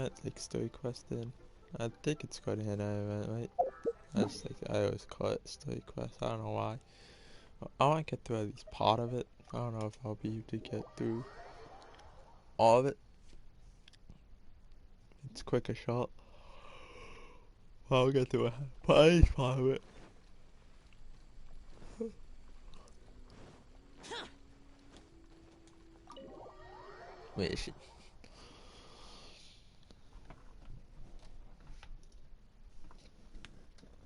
event, like story quest in. I think it's called an event, right? I always call it story quest. I don't know why. I want to get through at least part of it. I don't know if I'll be able to get through all of it. It's quick or short. I'll get through at least part of it. Wait, shit.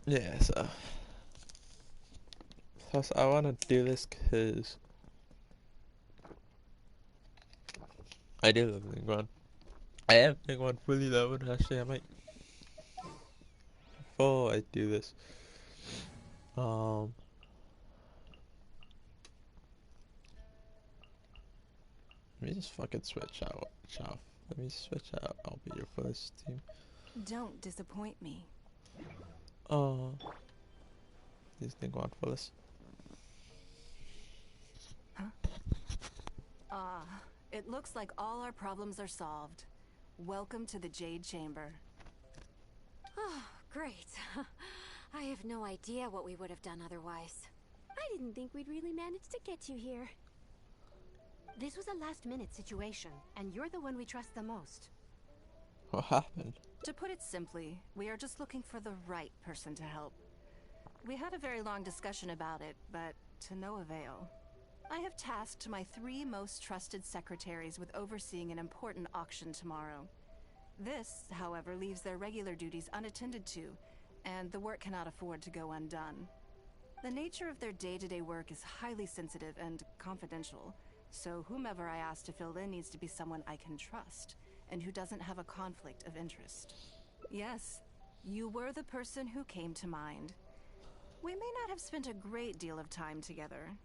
Yeah, so. Plus, I want to do this because I do love Ningguang. I am Ningguang fully leveled. Actually, I might. Before I do this, let me just fucking switch out. Let me switch out. I'll be your first team. Don't disappoint me. These Ningguang first. Huh? It looks like all our problems are solved. Welcome to the Jade Chamber. Oh, great. I have no idea what we would have done otherwise. I didn't think we'd really manage to get you here. This was a last-minute situation, and you're the one we trust the most. What happened? To put it simply, we are just looking for the right person to help. We had a very long discussion about it, but to no avail. I have tasked my 3 most trusted secretaries with overseeing an important auction tomorrow. This, however, leaves their regular duties unattended to, and the work cannot afford to go undone. The nature of their day-to-day work is highly sensitive and confidential, so whomever I ask to fill in needs to be someone I can trust, and who doesn't have a conflict of interest. Yes, you were the person who came to mind. We may not have spent a great deal of time together,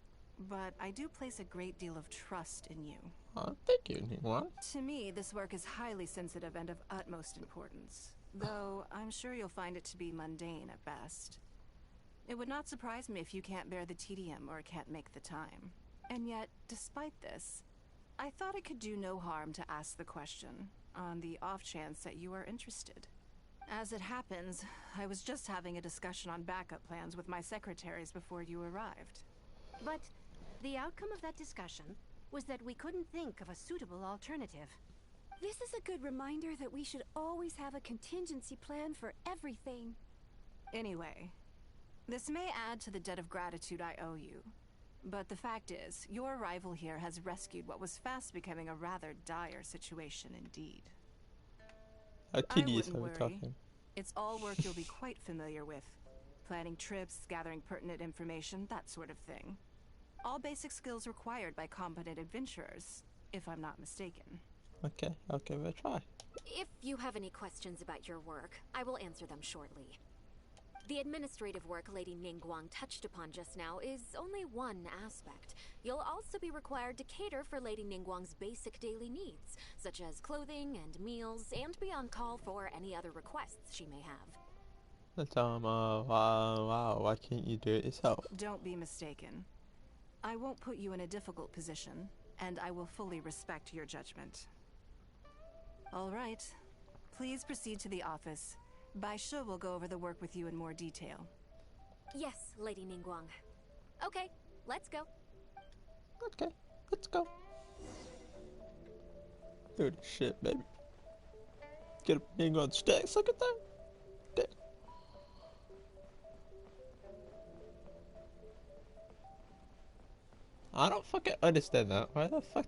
but I do place a great deal of trust in you. Oh, thank you, Ningguang. To me, this work is highly sensitive and of utmost importance, though I'm sure you'll find it to be mundane at best. It would not surprise me if you can't bear the tedium or can't make the time. And yet, despite this, I thought it could do no harm to ask the question, on the off chance that you are interested. As it happens, I was just having a discussion on backup plans with my secretaries before you arrived. But the outcome of that discussion was that we couldn't think of a suitable alternative. This is a good reminder that we should always have a contingency plan for everything. Anyway, this may add to the debt of gratitude I owe you. But the fact is, your arrival here has rescued what was fast becoming a rather dire situation indeed. How tedious I are we wouldn't worry. talking? It's all work you'll be quite familiar with. Planning trips, gathering pertinent information, that sort of thing. All basic skills required by competent adventurers, if I'm not mistaken. Okay, I'll give it a try. If you have any questions about your work, I will answer them shortly. The administrative work Lady Ningguang touched upon just now is only one aspect. You'll also be required to cater for Lady Ningguang's basic daily needs, such as clothing and meals, and be on call for any other requests she may have. Let's wow, why can't you do it yourself? Don't be mistaken. I won't put you in a difficult position, and I will fully respect your judgment. All right. Please proceed to the office. Bai Shi will go over the work with you in more detail. Yes, Lady Ningguang. Okay, let's go. Okay, let's go. Dude, shit, baby. Get a Ningguang stacks, look at that. Damn. I don't fucking understand that. Why the fuck?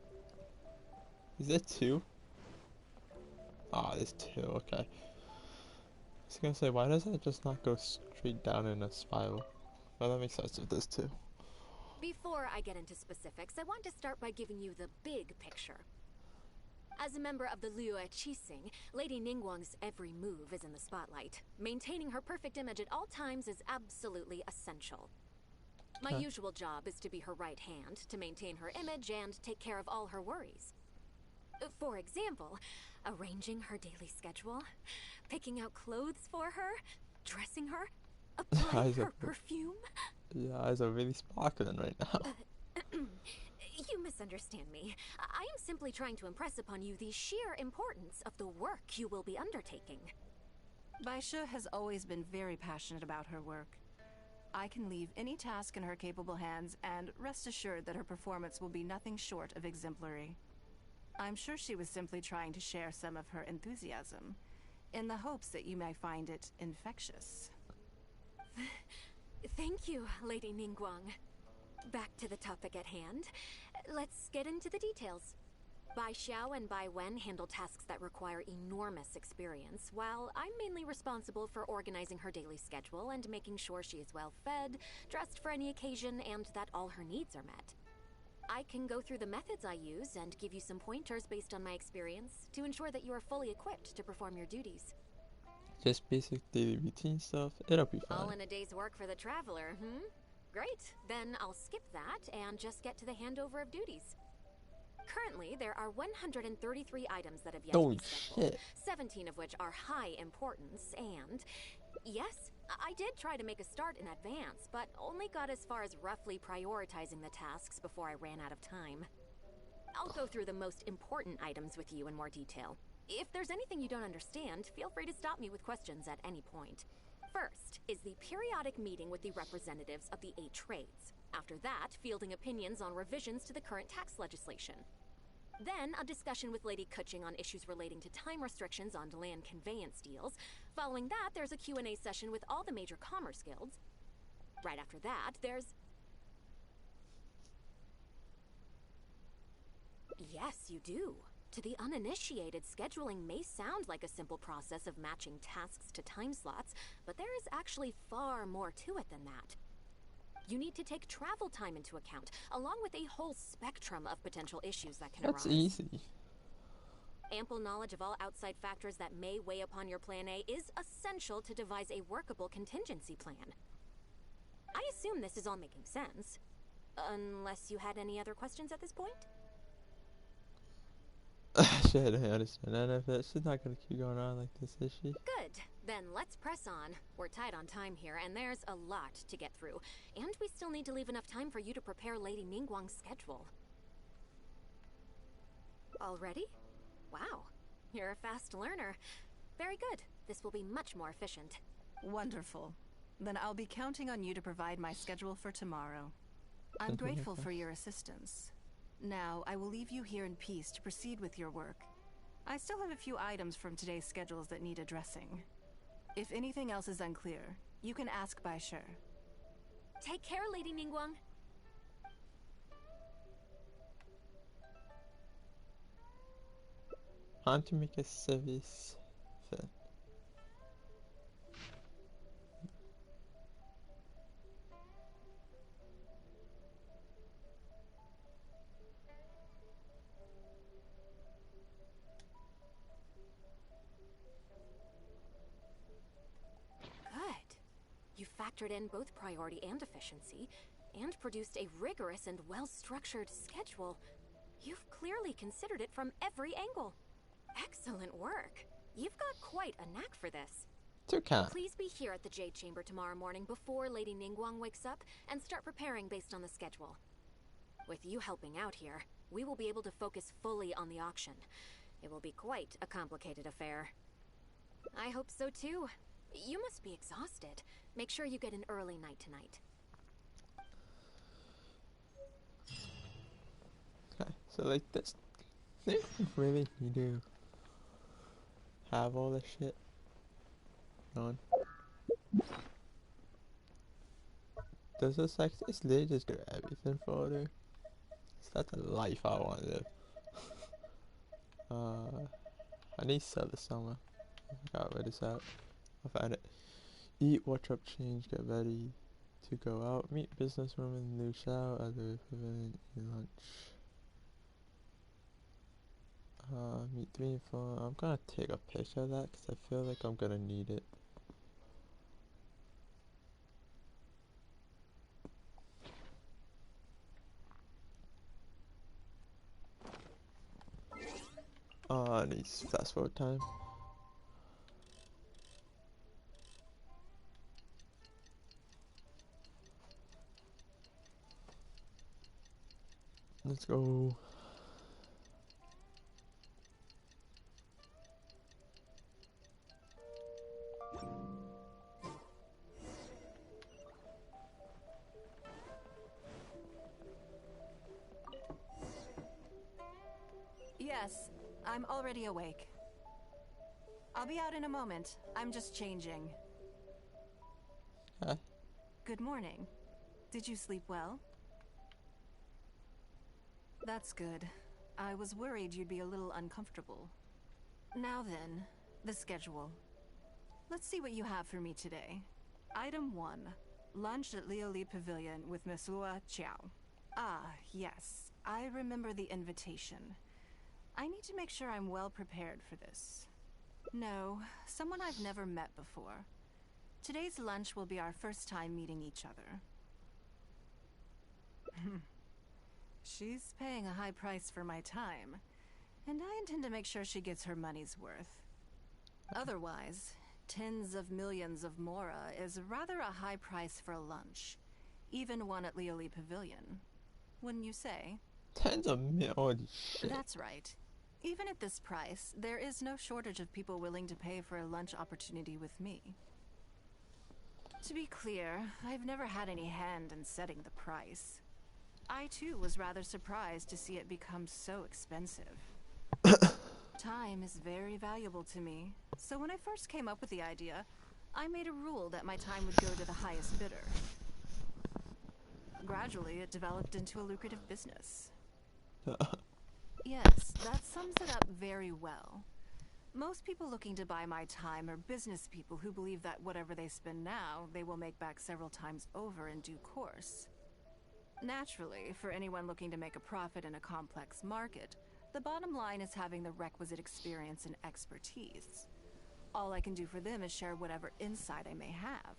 Is there 2? Ah, there's 2, okay. I was gonna say, why does it just not go straight down in a spiral? Well, that makes sense if there's 2. Before I get into specifics, I want to start by giving you the big picture. As a member of the Liyue Qixing, Lady Ningguang's every move is in the spotlight. Maintaining her perfect image at all times is absolutely essential. My usual job is to be her right hand, to maintain her image and take care of all her worries. For example, arranging her daily schedule, picking out clothes for her, dressing her, applying her perfume. Your eyes are really sparkling right now. You misunderstand me. I am simply trying to impress upon you the sheer importance of the work you will be undertaking. Baisha has always been very passionate about her work. I can leave any task in her capable hands, and rest assured that her performance will be nothing short of exemplary. I'm sure she was simply trying to share some of her enthusiasm, in the hopes that you may find it infectious. Thank you, Lady Ningguang. Back to the topic at hand. Let's get into the details. Bai Xiao and Bai Wen handle tasks that require enormous experience, while I'm mainly responsible for organizing her daily schedule and making sure she is well fed, dressed for any occasion, and that all her needs are met. I can go through the methods I use and give you some pointers based on my experience to ensure that you are fully equipped to perform your duties. Just basic daily routine stuff. It'll be fine. All in a day's work for the traveler, Great. Then I'll skip that and just get to the handover of duties. Currently, there are 133 items that have yet to be scheduled, 17 of which are high importance, and yes, I did try to make a start in advance, but only got as far as roughly prioritizing the tasks before I ran out of time. I'll go through the most important items with you in more detail. If there's anything you don't understand, feel free to stop me with questions at any point. First is the periodic meeting with the representatives of the 8 trades. After that, fielding opinions on revisions to the current tax legislation. Then, a discussion with Lady Kuching on issues relating to time restrictions on land conveyance deals. Following that, there's a Q&A session with all the major commerce guilds. Right after that, there's... Yes, you do. To the uninitiated, scheduling may sound like a simple process of matching tasks to time slots, but there is actually far more to it than that. You need to take travel time into account, along with a whole spectrum of potential issues that can arise. That's easy. Ample knowledge of all outside factors that may weigh upon your Plan A is essential to devise a workable contingency plan. I assume this is all making sense. Unless you had any other questions at this point? Shit, I understand none of it. She's not gonna keep going on like this, is she? Good. Then let's press on. We're tight on time here, and there's a lot to get through. And we still need to leave enough time for you to prepare Lady Ningguang's schedule. Already? Wow. You're a fast learner. Very good. This will be much more efficient. Wonderful. Then I'll be counting on you to provide my schedule for tomorrow. I'm grateful for your assistance. Now, I will leave you here in peace to proceed with your work. I still have a few items from today's schedules that need addressing. If anything else is unclear, you can ask Bai Shi. Take care, Lady Ningguang. Time to make a service fit. You factored in both priority and efficiency, and produced a rigorous and well-structured schedule. You've clearly considered it from every angle. Excellent work. You've got quite a knack for this. Please be here at the Jade Chamber tomorrow morning before Lady Ningguang wakes up and start preparing based on the schedule. With you helping out here, we will be able to focus fully on the auction. It will be quite a complicated affair. I hope so too. You must be exhausted. Make sure you get an early night tonight. Okay, so like this, they really need to have all this shit on. Does this they just do everything for her? That's the life I want to live. I need to sell this somewhere. I forgot where this at. I found it. Eat, watch up, change, get ready to go out, meet businesswoman Liu Xiao at the pavilion, eat lunch. Meet 3 and 4. I'm gonna take a picture of that because I feel like I'm gonna need it. I need fast forward time. Let's go. Yes, I'm already awake. I'll be out in a moment. I'm just changing. Okay. Good morning. Did you sleep well? That's good. I was worried you'd be a little uncomfortable. Now then, the schedule. Let's see what you have for me today. Item 1. Lunch at Lioli Pavilion with Mesua Chiao. Ah, yes. I remember the invitation. I need to make sure I'm well prepared for this. No, someone I've never met before. Today's lunch will be our first time meeting each other. She's paying a high price for my time, and I intend to make sure she gets her money's worth. Otherwise, tens of millions of Mora is rather a high price for a lunch, even one at Lioli Pavilion. Wouldn't you say? Tens of mil. Holy shit. That's right. Even at this price, there is no shortage of people willing to pay for a lunch opportunity with me. To be clear, I've never had any hand in setting the price. I too was rather surprised to see it become so expensive. Time is very valuable to me, so when I first came up with the idea, I made a rule that my time would go to the highest bidder. Gradually, it developed into a lucrative business. Yes, that sums it up very well. Most people looking to buy my time are business people who believe that whatever they spend now, they will make back several times over in due course. Naturally, for anyone looking to make a profit in a complex market, the bottom line is having the requisite experience and expertise. All I can do for them is share whatever insight I may have.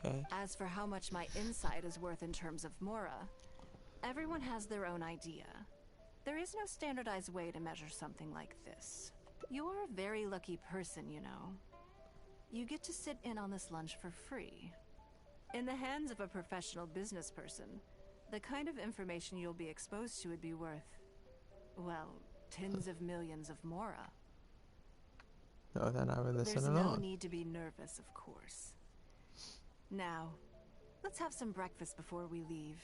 Okay. As for how much my insight is worth in terms of Mora, everyone has their own idea. There is no standardized way to measure something like this. You're a very lucky person, you know. You get to sit in on this lunch for free. In the hands of a professional business person, the kind of information you'll be exposed to would be worth, well, tens of millions of Mora. No, then I would listen There's no along. need to be nervous, of course. Now, let's have some breakfast before we leave.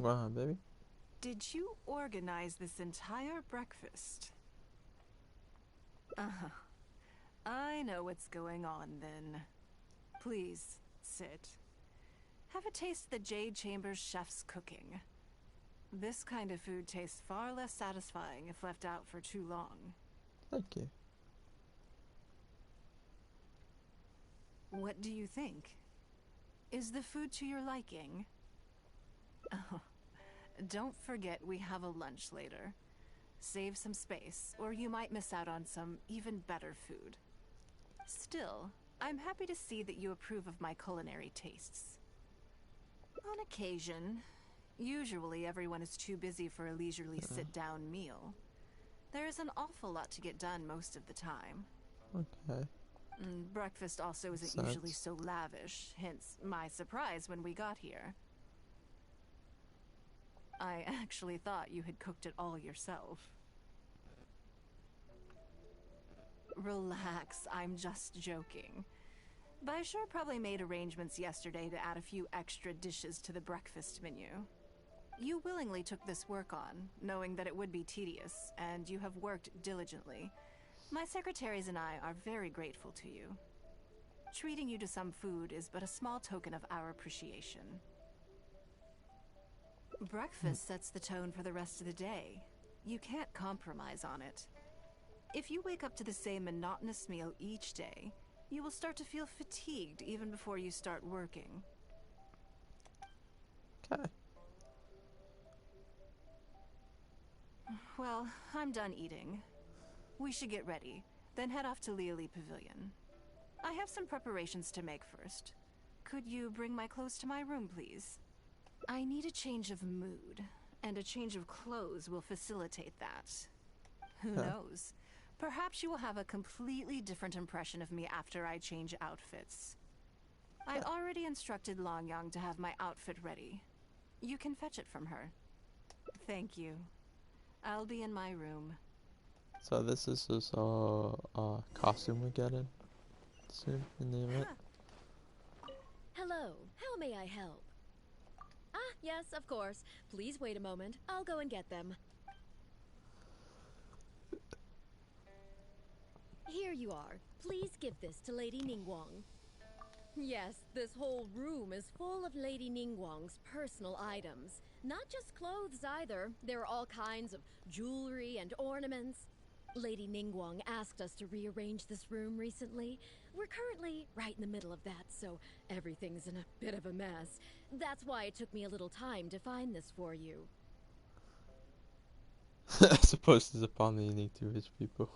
Go on, baby. Did you organize this entire breakfast? Uh-huh. I know what's going on then. Please, sit. Have a taste of the Jade Chambers chef's cooking. This kind of food tastes far less satisfying if left out for too long. Thank you. What do you think? Is the food to your liking? Oh, don't forget we have a lunch later. Save some space, or you might miss out on some even better food. Still, I'm happy to see that you approve of my culinary tastes. On occasion, usually everyone is too busy for a leisurely sit-down meal. There is an awful lot to get done most of the time. Okay. Breakfast also isn't Sense. usually so lavish, hence my surprise when we got here. I actually thought you had cooked it all yourself. Relax, I'm just joking. Baishar probably made arrangements yesterday to add a few extra dishes to the breakfast menu. You willingly took this work on, knowing that it would be tedious, and you have worked diligently. My secretaries and I are very grateful to you. Treating you to some food is but a small token of our appreciation. Breakfast sets the tone for the rest of the day. You can't compromise on it. If you wake up to the same monotonous meal each day, you will start to feel fatigued even before you start working. Okay. Well, I'm done eating. We should get ready, then head off to Lioli Pavilion. I have some preparations to make first. Could you bring my clothes to my room, please? I need a change of mood, and a change of clothes will facilitate that. Who knows? Perhaps you will have a completely different impression of me after I change outfits. I already instructed Longyang to have my outfit ready. You can fetch it from her. Thank you. I'll be in my room. So this is his costume we get in soon in the event. Hello, how may I help? Ah, yes, of course. Please wait a moment. I'll go and get them. Here you are. Please give this to Lady Ningguang. Yes, this whole room is full of Lady Ningguang's personal items. Not just clothes either. There are all kinds of jewelry and ornaments. Lady Ningguang asked us to rearrange this room recently. We're currently right in the middle of that, so everything's in a bit of a mess. That's why it took me a little time to find this for you. I suppose it's upon the unique to rich people.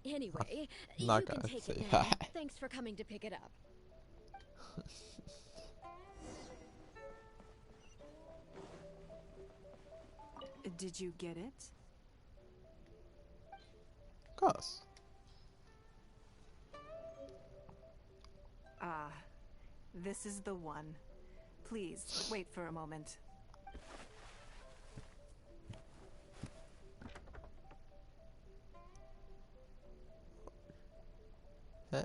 Anyway, you Not can gonna take say it now. that. Thanks for coming to pick it up. Did you get it? Of course. Ah, this is the one. Please, wait for a moment. Eh?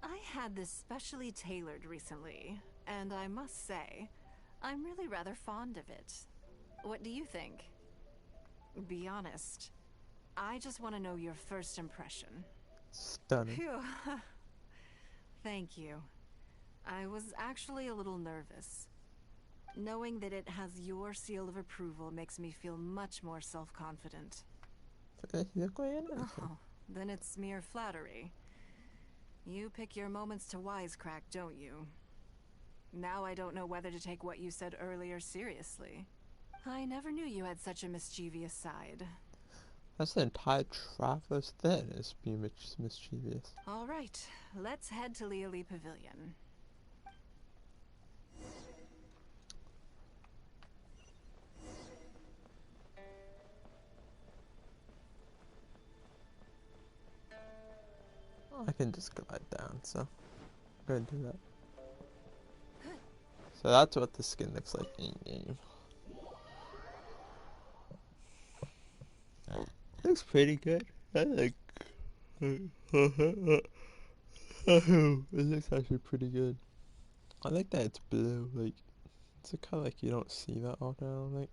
I had this specially tailored recently, and I must say, I'm really rather fond of it. What do you think? Be honest. I just want to know your first impression. Stunning. Phew. Thank you. I was actually a little nervous. Knowing that it has your seal of approval makes me feel much more self-confident. Oh, then it's mere flattery. You pick your moments to wisecrack, don't you? Now I don't know whether to take what you said earlier seriously. I never knew you had such a mischievous side. That's the entire Traveler's Den is being mischievous. All right, let's head to Liali Pavilion. I can just glide down, so I'm gonna do that. So that's what the skin looks like in game. Looks pretty good. I like. It looks actually pretty good. I like that it's blue. Like, it's a color like you don't see that often. I don't think.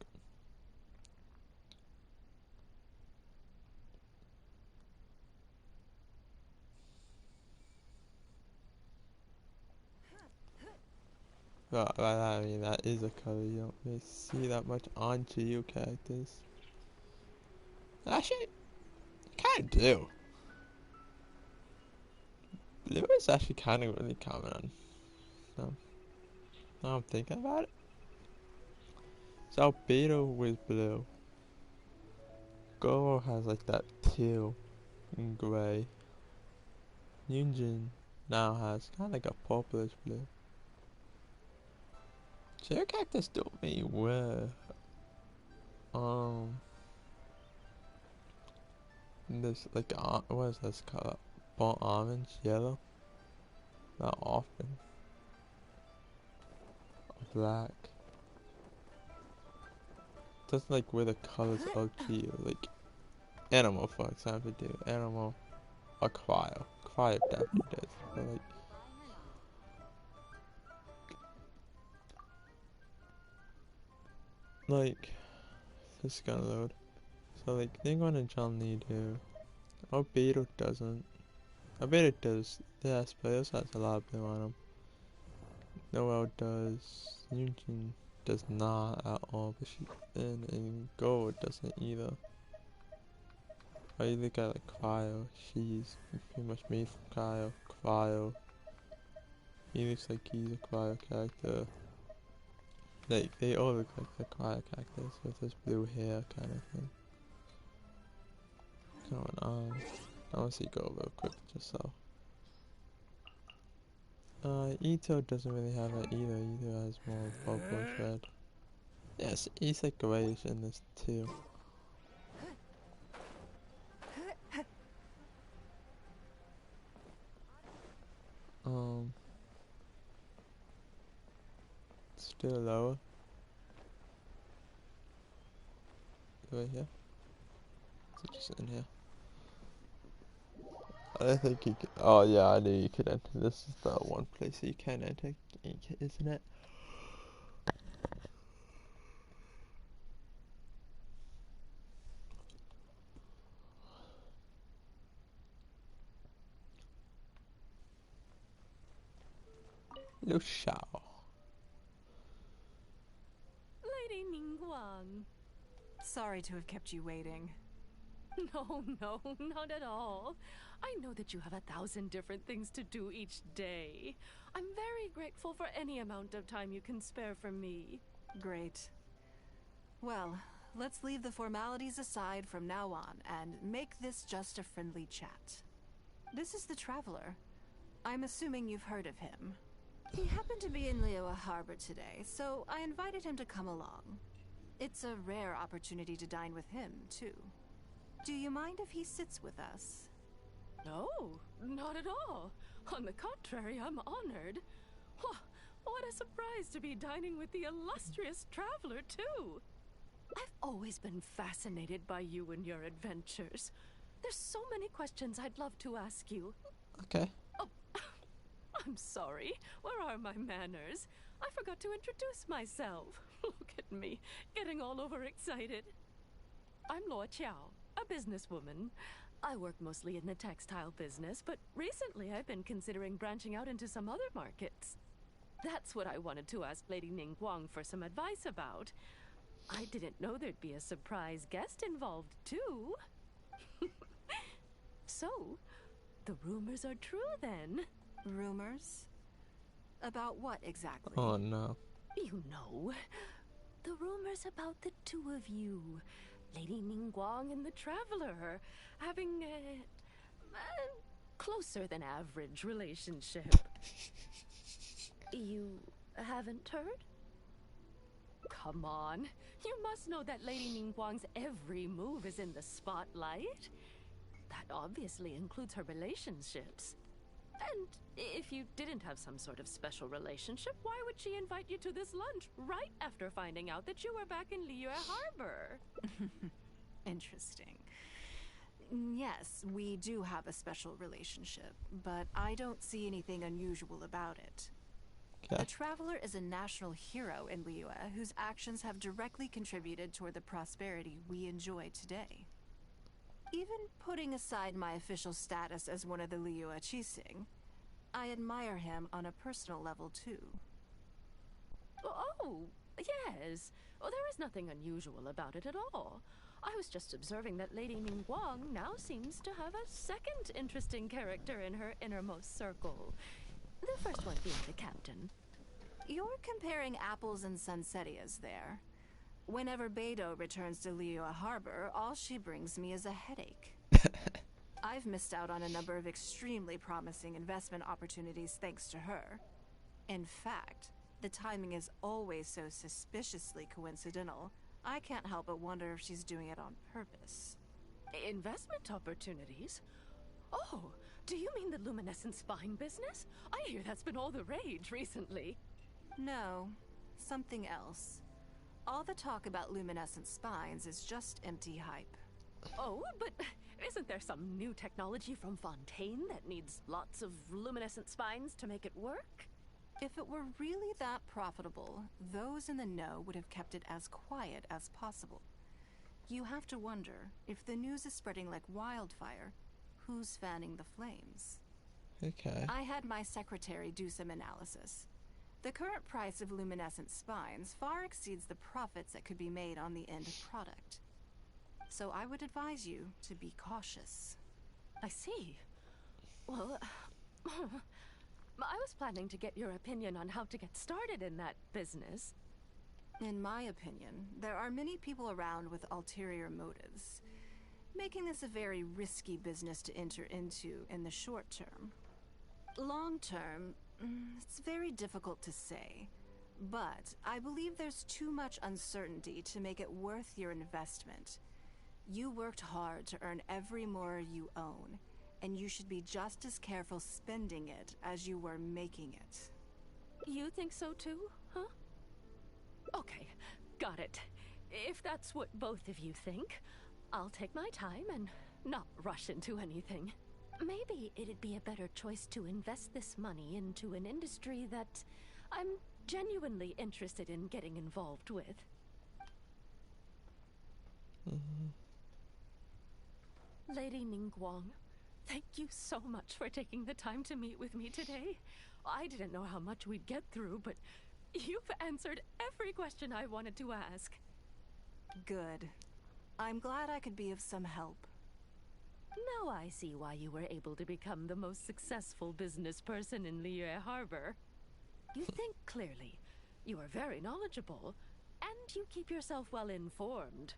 But I mean, that is a color you don't really see that much on Geo characters. Actually, you kind of do. Blue is actually kind of really common on. So, now I'm thinking about it. So Beetle was blue. Goro has like that teal and gray. Yunjin now has kind of like a purplish blue. Cherry cactus don't really wear this like what is this color? Burnt orange, yellow. Not often. Black. Doesn't like wear the colors of Geo, like animal for example do. Animal or cryo. Cryo definitely does. But like this is gonna load. So like Ningguang and John Lee do. Albedo doesn't. Albedo does, yes, but it also has a lot of blue on him. Noel does. Yunjin does not at all, but she and Go doesn't either. Or you look at like Cryo, she's pretty much made from Cryo. He looks like he's a Cryo character. Like they all look like the Cryo characters with this blue hair kind of thing. Going on. I want to see Go real quick just so. Ito doesn't really have it either. Ito has more purplish red. Yes, he's like grayish in this too. Still lower. Right here. Is it just in here? I don't think you can. Oh yeah, I knew you could enter. This is the one place you can enter, isn't it? Lu Shao. Lady Ningguang. Sorry to have kept you waiting. No, not at all. I know that you have 1,000 different things to do each day. I'm very grateful for any amount of time you can spare from me. Great. Well, let's leave the formalities aside from now on and make this just a friendly chat. This is the Traveler. I'm assuming you've heard of him. He happened to be in Liyue Harbor today, so I invited him to come along. It's a rare opportunity to dine with him, too. Do you mind if he sits with us? No, not at all. On the contrary, I'm honored. What a surprise to be dining with the illustrious Traveler, too. I've always been fascinated by you and your adventures. There's so many questions I'd love to ask you. Okay. Oh, I'm sorry. Where are my manners? I forgot to introduce myself. Look at me, getting all overexcited. I'm Luo Qiao, a businesswoman. I work mostly in the textile business, but recently I've been considering branching out into some other markets. That's what I wanted to ask Lady Ningguang for some advice about. I didn't know there'd be a surprise guest involved, too. So, the rumors are true then. Rumors? About what exactly? Oh no. You know, the rumors about the two of you, Lady Ningguang and the Traveler, having a closer than average relationship. You haven't heard? Come on, you must know that Lady Ningguang's every move is in the spotlight. That obviously includes her relationships. And if you didn't have some sort of special relationship, why would she invite you to this lunch right after finding out that you were back in Liyue Harbor? Interesting. Yes, we do have a special relationship, but I don't see anything unusual about it. Okay. The Traveler is a national hero in Liyue whose actions have directly contributed toward the prosperity we enjoy today. Even putting aside my official status as one of the Liyue Qixing, I admire him on a personal level too. Oh, yes. Well, there is nothing unusual about it at all. I was just observing that Lady Ningguang now seems to have a second interesting character in her innermost circle. The first one being the captain. You're comparing apples and sunsettias there. Whenever Beidou returns to Liyue Harbor, all she brings me is a headache. I've missed out on a number of extremely promising investment opportunities thanks to her. In fact, the timing is always so suspiciously coincidental, I can't help but wonder if she's doing it on purpose. Investment opportunities? Oh, do you mean the luminescent spine business? I hear that's been all the rage recently. No, something else. All the talk about luminescent spines is just empty hype. Oh, but isn't there some new technology from Fontaine that needs lots of luminescent spines to make it work? If it were really that profitable, those in the know would have kept it as quiet as possible. You have to wonder, if the news is spreading like wildfire, who's fanning the flames? Okay. I had my secretary do some analysis. The current price of luminescent spines far exceeds the profits that could be made on the end product. So I would advise you to be cautious. I see. Well, I was planning to get your opinion on how to get started in that business. In my opinion, there are many people around with ulterior motives, making this a very risky business to enter into in the short term. Long term, It's very difficult to say, but I believe there's too much uncertainty to make it worth your investment. You worked hard to earn every more you own, and you should be just as careful spending it as you were making it. You think so too, huh? Okay, got it. If that's what both of you think, I'll take my time and not rush into anything. Maybe it'd be a better choice to invest this money into an industry that I'm genuinely interested in getting involved with. Lady Ningguang, thank you so much for taking the time to meet with me today. I didn't know how much we'd get through, but you've answered every question I wanted to ask. Good. I'm glad I could be of some help. Now I see why you were able to become the most successful business person in Liyue Harbor. You think clearly, you are very knowledgeable, and you keep yourself well informed.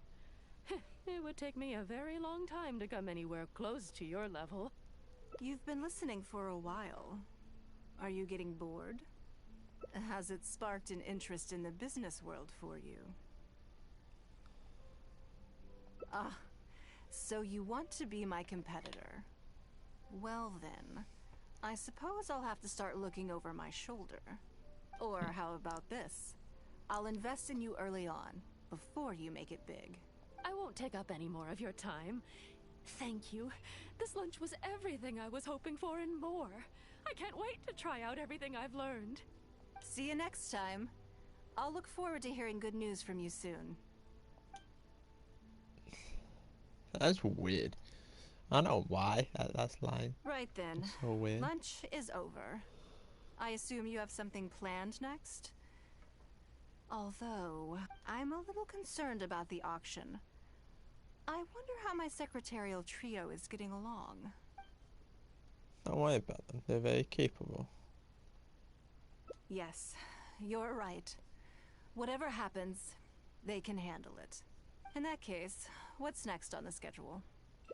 It would take me a very long time to come anywhere close to your level. You've been listening for a while. Are you getting bored? Has it sparked an interest in the business world for you? Ah, so you want to be my competitor. Well then, I suppose I'll have to start looking over my shoulder. Or how about this? I'll invest in you early on, before you make it big. I won't take up any more of your time. Thank you. This lunch was everything I was hoping for and more. I can't wait to try out everything I've learned. See you next time. I'll look forward to hearing good news from you soon. That's weird. I don't know why that last line. Right then. It's so weird. Lunch is over. I assume you have something planned next? Although, I'm a little concerned about the auction. I wonder how my secretarial trio is getting along. Don't worry about them. They're very capable. Yes, you're right. Whatever happens, they can handle it. In that case, what's next on the schedule?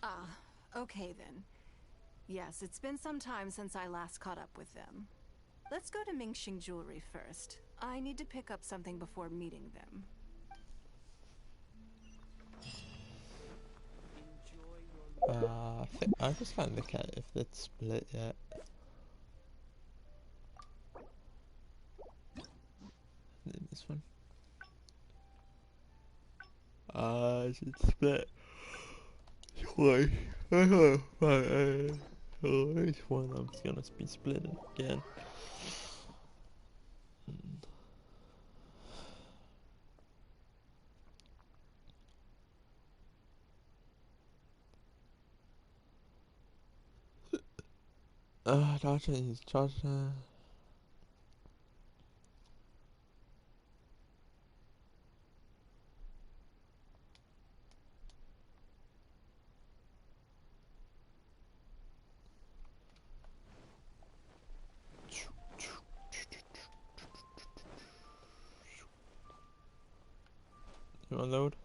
Ah, okay then. Yes, it's been some time since I last caught up with them. Let's go to Mingxing Jewelry first. I need to pick up something before meeting them. I just can't look at if it's split yet. Then this one. Is it split? Twice. This one I'm just gonna be split again. Dodger is Dodger. You wanna load?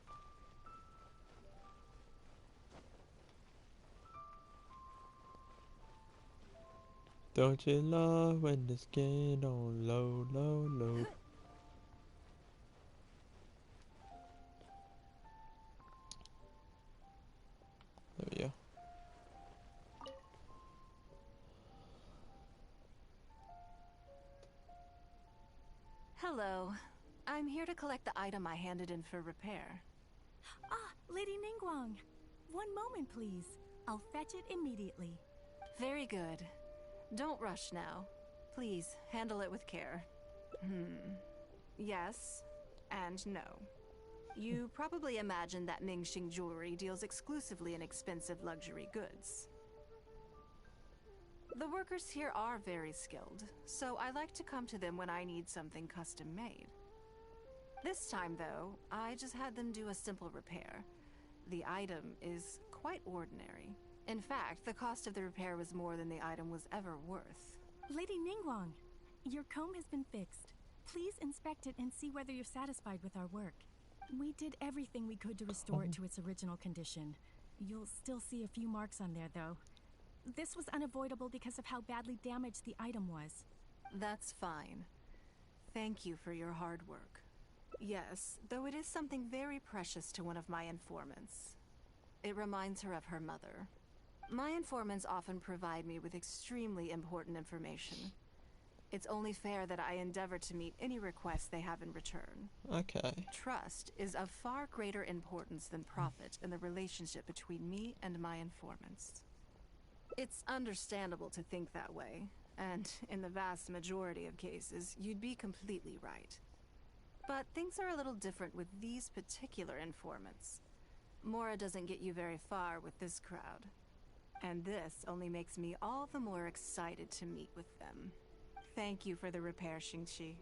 Don't you love when the skin don't load? There we go. Hello. I'm here to collect the item I handed in for repair. Ah, Lady Ningguang. One moment, please. I'll fetch it immediately. Very good. Don't rush now. Please, handle it with care. Yes, and no. You probably imagine that Mingxing Jewelry deals exclusively in expensive luxury goods. The workers here are very skilled, so I like to come to them when I need something custom made. This time, though, I just had them do a simple repair. The item is quite ordinary. In fact, the cost of the repair was more than the item was ever worth. Lady Ningguang, your comb has been fixed. Please inspect it and see whether you're satisfied with our work. We did everything we could to restore it to its original condition. You'll still see a few marks on there, though. This was unavoidable because of how badly damaged the item was. That's fine. Thank you for your hard work. Yes, though it is something very precious to one of my informants. It reminds her of her mother. My informants often provide me with extremely important information. It's only fair that I endeavor to meet any requests they have in return. Okay. Trust is of far greater importance than profit in the relationship between me and my informants. It's understandable to think that way, and in the vast majority of cases, you'd be completely right. But things are a little different with these particular informants. Mora doesn't get you very far with this crowd. And this only makes me all the more excited to meet with them. Thank you for the repair, Xingqi.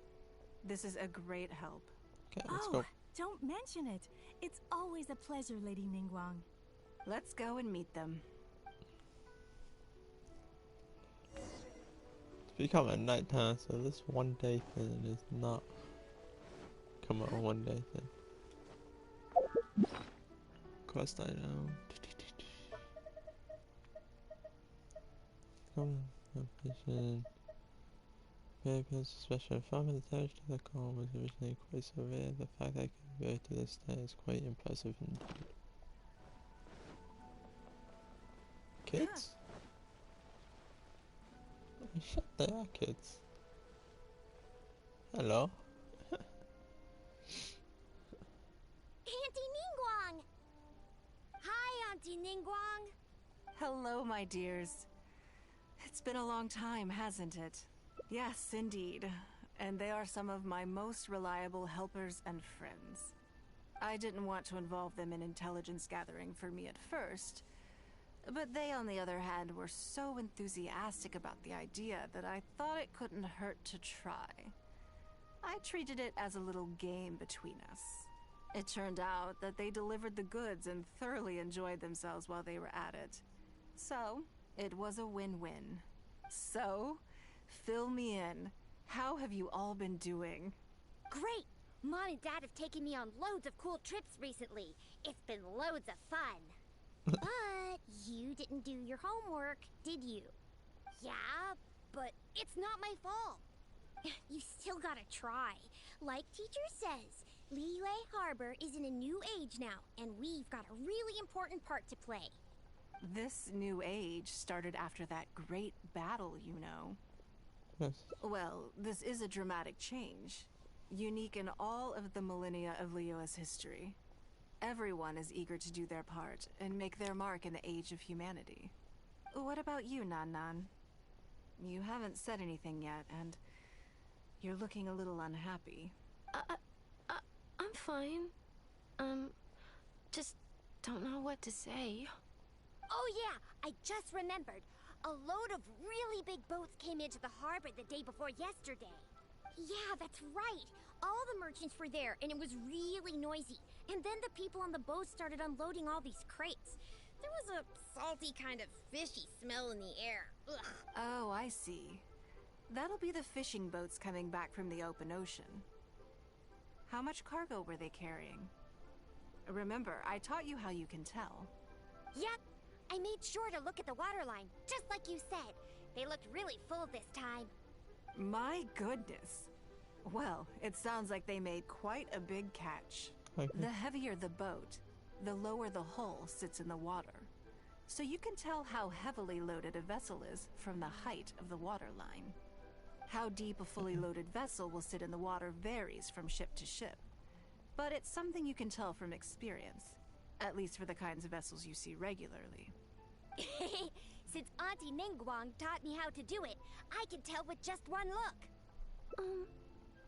This is a great help. Okay, let's Oh, go. don't mention it. It's always a pleasure, Lady Ningguang. Let's go and meet them. It's become a nighttime, so this one day thing is not come on one day thing. Quest item. Come on, patient. Because special farming attached to the call was originally quite severe. The fact that I can go to this day is quite impressive indeed. Kids? Oh, shit, they are kids. Hello? Auntie Ningguang! Hi, Auntie Ningguang! Hello, my dears. It's been a long time, hasn't it? Yes, indeed. And they are some of my most reliable helpers and friends. I didn't want to involve them in intelligence gathering for me at first, but they, on the other hand, were so enthusiastic about the idea that I thought it couldn't hurt to try. I treated it as a little game between us. It turned out that they delivered the goods and thoroughly enjoyed themselves while they were at it. So, it was a win-win. So, fill me in. How have you all been doing? Great! Mom and Dad have taken me on loads of cool trips recently. It's been loads of fun. But you didn't do your homework, did you? Yeah, but it's not my fault. You still gotta try. Like teacher says, Liyue Harbor is in a new age now, and we've got a really important part to play. This new age started after that great battle, you know. Yes. Well, this is a dramatic change, unique in all of the millennia of Liyue's history. Everyone is eager to do their part and make their mark in the age of humanity. What about you, Nan Nan? You haven't said anything yet, and you're looking a little unhappy. I'm fine. Just don't know what to say. Oh yeah, I just remembered. A load of really big boats came into the harbor the day before yesterday. Yeah, that's right. All the merchants were there, and it was really noisy. And then the people on the boat started unloading all these crates. There was a salty kind of fishy smell in the air. Ugh. Oh, I see. That'll be the fishing boats coming back from the open ocean. How much cargo were they carrying? Remember, I taught you how you can tell. Yep, I made sure to look at the waterline, just like you said. They looked really full this time. My goodness. Well, it sounds like they made quite a big catch. Okay. The heavier the boat, the lower the hull sits in the water. So you can tell how heavily loaded a vessel is from the height of the waterline. How deep a fully loaded vessel will sit in the water varies from ship to ship. But it's something you can tell from experience, at least for the kinds of vessels you see regularly. Since Auntie Ningguang taught me how to do it, I can tell with just one look.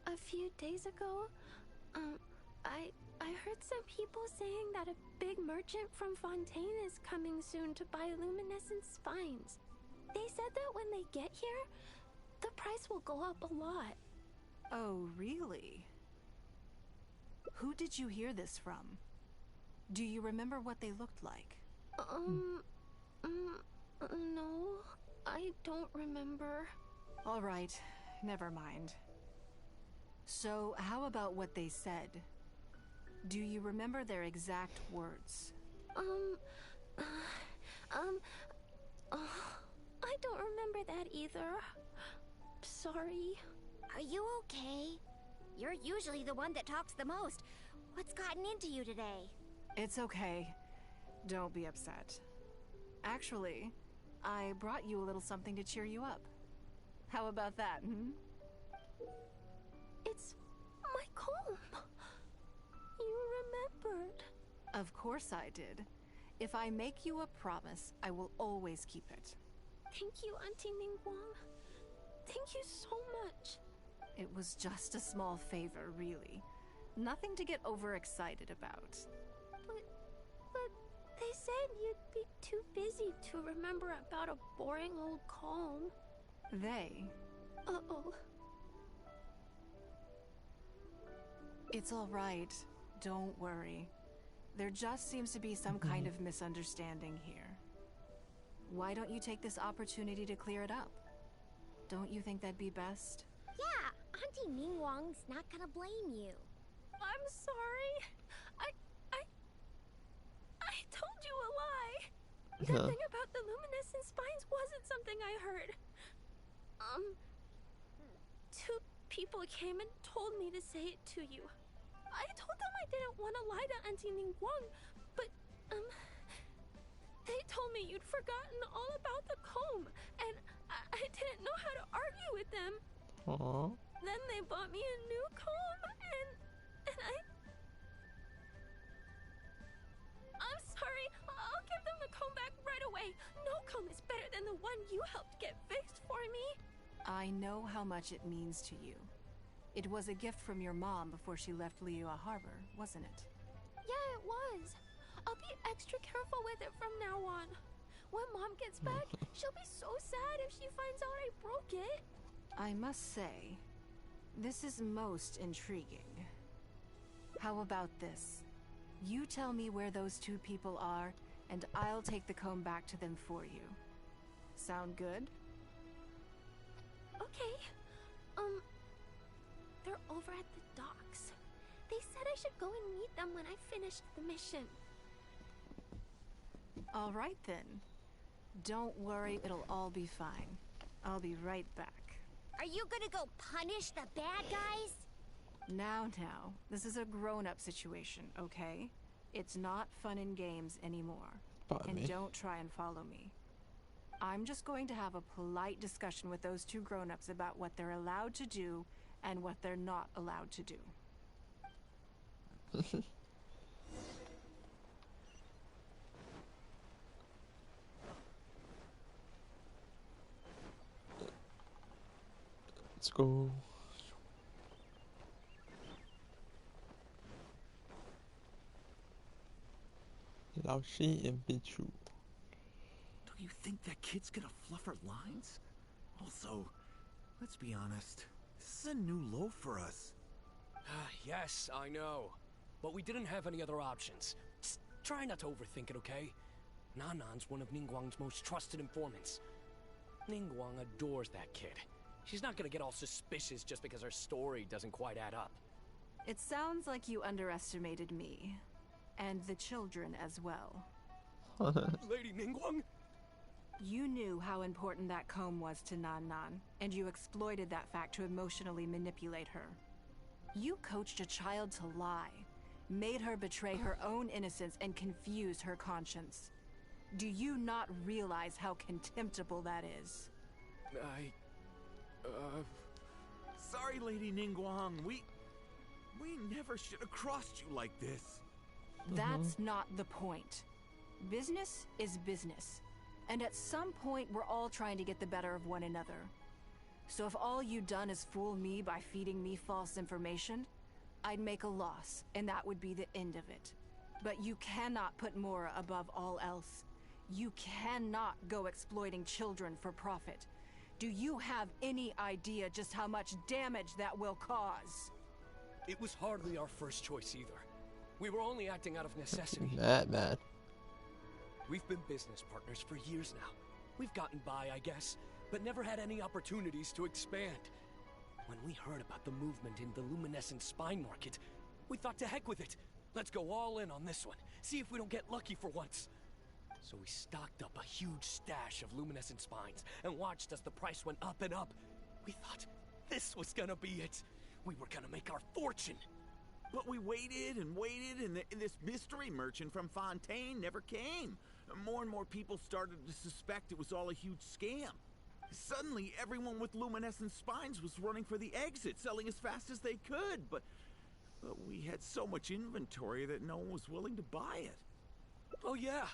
A few days ago, I heard some people saying that a big merchant from Fontaine is coming soon to buy luminescent spines. They said that when they get here, the price will go up a lot. Oh, really? Who did you hear this from? Do you remember what they looked like? No, I don't remember. All right, never mind. So, how about what they said? Do you remember their exact words? I don't remember that either. sorry. Are you okay? You're usually the one that talks the most. What's gotten into you today? It's okay. Don't be upset. Actually, I brought you a little something to cheer you up. How about that, hmm? It's my comb. You remembered. Of course I did. If I make you a promise, I will always keep it. Thank you, Auntie Ningguang. Thank you so much. It was just a small favor, really. Nothing to get overexcited about. But they said you'd be too busy to remember about a boring old comb. They? Uh-oh. It's all right. Don't worry. There just seems to be some kind of misunderstanding here. Why don't you take this opportunity to clear it up? Don't you think that'd be best? Yeah, Auntie Ningguang's not gonna blame you. I'm sorry. I told you a lie. The thing about the luminescent spines wasn't something I heard. Two people came and told me to say it to you. I told them I didn't want to lie to Auntie Ningguang, but, they told me you'd forgotten all about the comb, and I didn't know how to argue with them. Aww. Then they bought me a new comb, and I'm sorry. I'll give them the comb back right away. No comb is better than the one you helped get fixed for me. I know how much it means to you. It was a gift from your mom before she left Liyue Harbor, wasn't it? Yeah, it was. I'll be extra careful with it from now on. When Mom gets back, she'll be so sad if she finds out I broke it. I must say, this is most intriguing. How about this? You tell me where those two people are, and I'll take the comb back to them for you. Sound good? Okay. They're over at the docks. They said I should go and meet them when I finished the mission. All right then. Don't worry, it'll all be fine. I'll be right back. Are you gonna go punish the bad guys? Now, this is a grown-up situation, okay? It's not fun and games anymore. Pardon me. And don't try and follow me. I'm just going to have a polite discussion with those two grown-ups about what they're allowed to do and what they're not allowed to do. Let's go. Lao Shi and Bichu. Don't you think that kid's gonna fluff her lines? Also, let's be honest, this is a new low for us. Yes, I know. But we didn't have any other options. Just try not to overthink it, okay? Nanan's one of Ningguang's most trusted informants. Ningguang adores that kid. She's not gonna get all suspicious just because her story doesn't quite add up. It sounds like you underestimated me. And the children as well. Lady Ningguang? You knew how important that comb was to Nan, and you exploited that fact to emotionally manipulate her. You coached a child to lie, made her betray her own innocence and confuse her conscience. Do you not realize how contemptible that is? Sorry, Lady Ningguang. We never should have crossed you like this. That's not the point. Business is business. And at some point, we're all trying to get the better of one another. So if all you've done is fool me by feeding me false information, I'd make a loss, and that would be the end of it. But you cannot put Mora above all else. You cannot go exploiting children for profit. Do you have any idea just how much damage that will cause? It was hardly our first choice either. We were only acting out of necessity. Mad. We've been business partners for years now. We've gotten by, I guess, but never had any opportunities to expand. When we heard about the movement in the luminescent spine market, we thought to heck with it. Let's go all in on this one. See if we don't get lucky for once. So we stocked up a huge stash of luminescent spines and watched as the price went up and up. We thought this was gonna be it. We were gonna make our fortune. But we waited and waited, and this mystery merchant from Fontaine never came. More and more people started to suspect it was all a huge scam. Suddenly, everyone with luminescent spines was running for the exit, selling as fast as they could, but we had so much inventory that no one was willing to buy it. Oh yeah.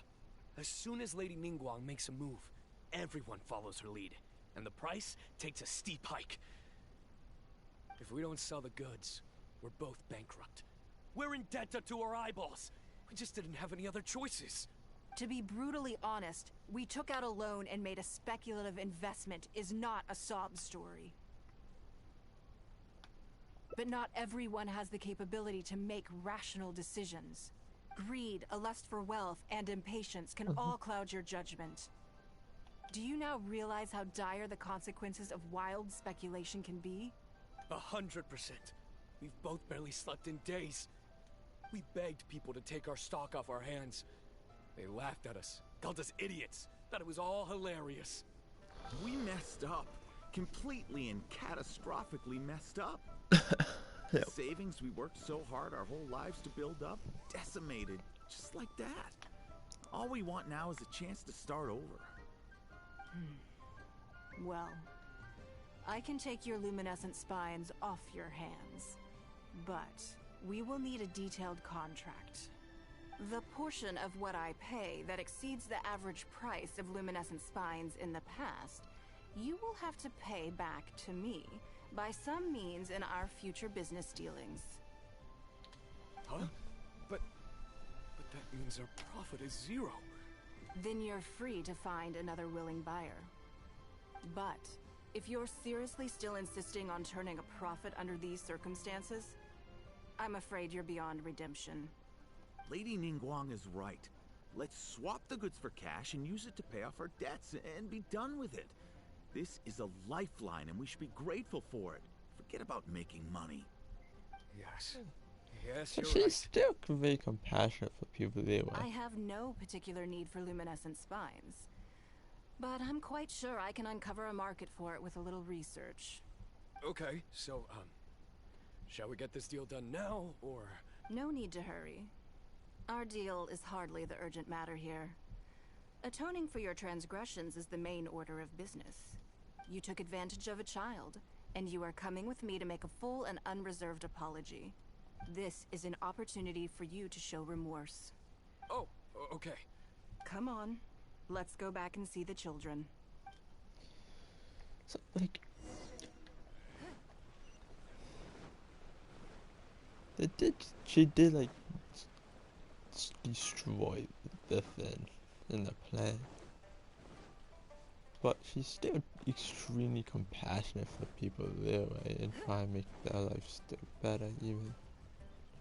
As soon as Lady Ningguang makes a move, everyone follows her lead, and the price takes a steep hike. If we don't sell the goods, we're both bankrupt. We're in debt up to our eyeballs. We just didn't have any other choices. To be brutally honest, we took out a loan and made a speculative investment is not a sob story. But not everyone has the capability to make rational decisions. Greed, a lust for wealth, and impatience can all cloud your judgment. Do you now realize how dire the consequences of wild speculation can be? 100%. We've both barely slept in days. We begged people to take our stock off our hands. They laughed at us, called us idiots, thought it was all hilarious. We messed up. Completely and catastrophically messed up. Yep. The savings we worked so hard our whole lives to build up, decimated, just like that. All we want now is a chance to start over. Well, I can take your luminescent spines off your hands, but we will need a detailed contract. The portion of what I pay that exceeds the average price of luminescent spines in the past, you will have to pay back to me by some means in our future business dealings. Huh? But that means our profit is zero. Then you're free to find another willing buyer. But if you're seriously still insisting on turning a profit under these circumstances, I'm afraid you're beyond redemption. Lady Ningguang is right. Let's swap the goods for cash and use it to pay off our debts and be done with it. This is a lifeline and we should be grateful for it. Forget about making money. Yes. Yes, But you're she's right. still very compassionate for people the I way. have no particular need for luminescent spines, but I'm quite sure I can uncover a market for it with a little research. Okay, so, shall we get this deal done now, or? No need to hurry. Our deal is hardly the urgent matter here. Atoning for your transgressions is the main order of business. You took advantage of a child, and you are coming with me to make a full and unreserved apology. This is an opportunity for you to show remorse. Oh, okay. Come on, let's go back and see the children. So, like, she did like destroy the thing in the plan, but she's still extremely compassionate for people their way and trying to make their life still better, even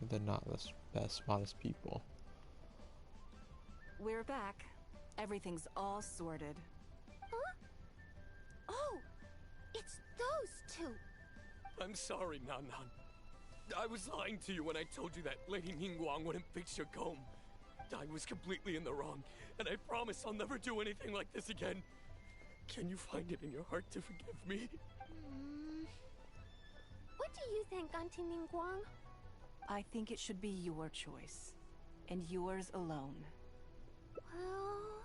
if they're not the smartest people. We're back. Everything's all sorted. Huh? Oh, it's those two. I'm sorry, Nan Nan. I was lying to you when I told you that Lady Ningguang wouldn't fix your comb. I was completely in the wrong, and I promise I'll never do anything like this again. Can you find it in your heart to forgive me? What do you think, Auntie Ningguang? I think it should be your choice, and yours alone. Well,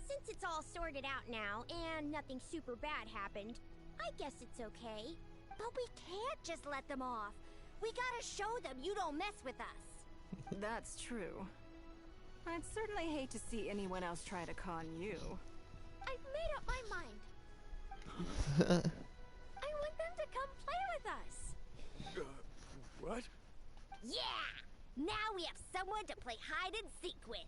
Since it's all sorted out now and nothing super bad happened, I guess it's okay. But we can't just let them off. We gotta show them you don't mess with us. That's true. I'd certainly hate to see anyone else try to con you. I've made up my mind. I want them to come play with us. What? Yeah! Now we have someone to play hide and seek with.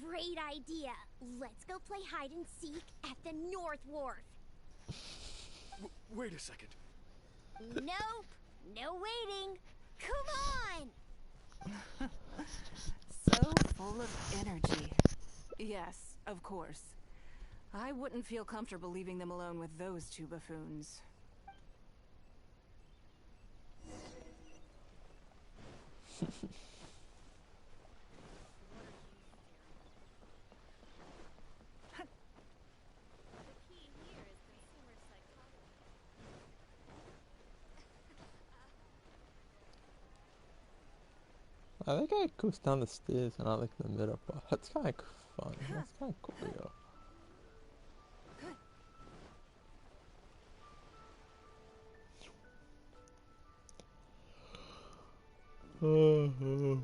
Great idea. Let's go play hide and seek at the North Wharf. Wait a second. Nope. No waiting. Come on! So full of energy. Yes, of course. I wouldn't feel comfortable leaving them alone with those two buffoons. I think it goes down the stairs and not like in the middle, but that's kind of fun. That's kind of cool, yo.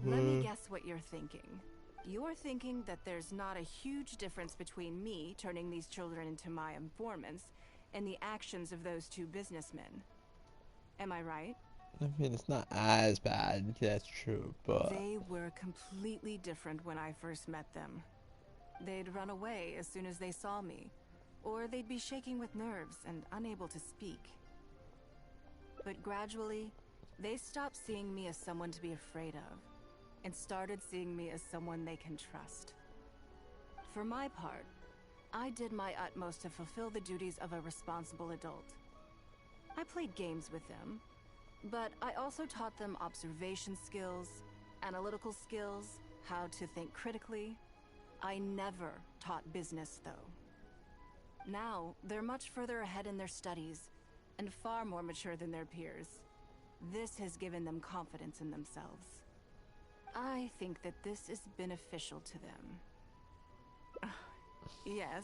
Let me guess what you're thinking. You're thinking that there's not a huge difference between me turning these children into my informants and the actions of those two businessmen. Am I right? I mean, it's not as bad, that's true, but... They were completely different when I first met them. They'd run away as soon as they saw me, or they'd be shaking with nerves and unable to speak. But gradually, they stopped seeing me as someone to be afraid of, and started seeing me as someone they can trust. For my part, I did my utmost to fulfill the duties of a responsible adult. I played games with them, but I also taught them observation skills, analytical skills, how to think critically. I never taught business, though. Now, they're much further ahead in their studies, and far more mature than their peers. This has given them confidence in themselves. I think that this is beneficial to them. Yes,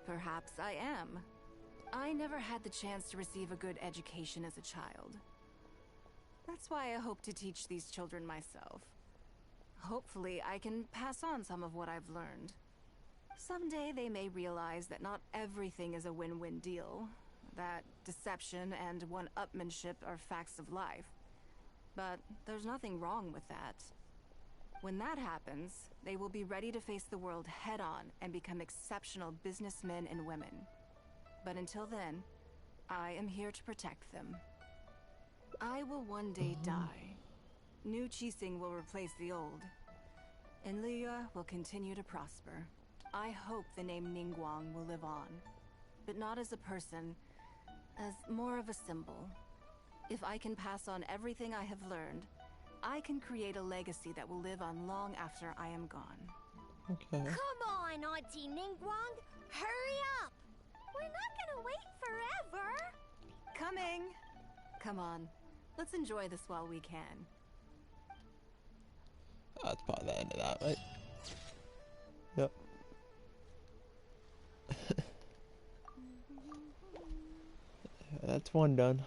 perhaps I am. I never had the chance to receive a good education as a child. That's why I hope to teach these children myself. Hopefully, I can pass on some of what I've learned. Someday they may realize that not everything is a win-win deal, that deception and one-upmanship are facts of life. But there's nothing wrong with that. When that happens, they will be ready to face the world head-on and become exceptional businessmen and women. But until then, I am here to protect them. I will one day die. New Qixing will replace the old, and Liyue will continue to prosper. I hope the name Ningguang will live on, but not as a person, as more of a symbol. If I can pass on everything I have learned, I can create a legacy that will live on long after I am gone. Okay. Come on, Auntie Ningguang! Hurry up! We're not gonna wait forever! Coming! Come on, let's enjoy this while we can. Oh, that's probably the end of that, right? Yep. Yeah, that's one done.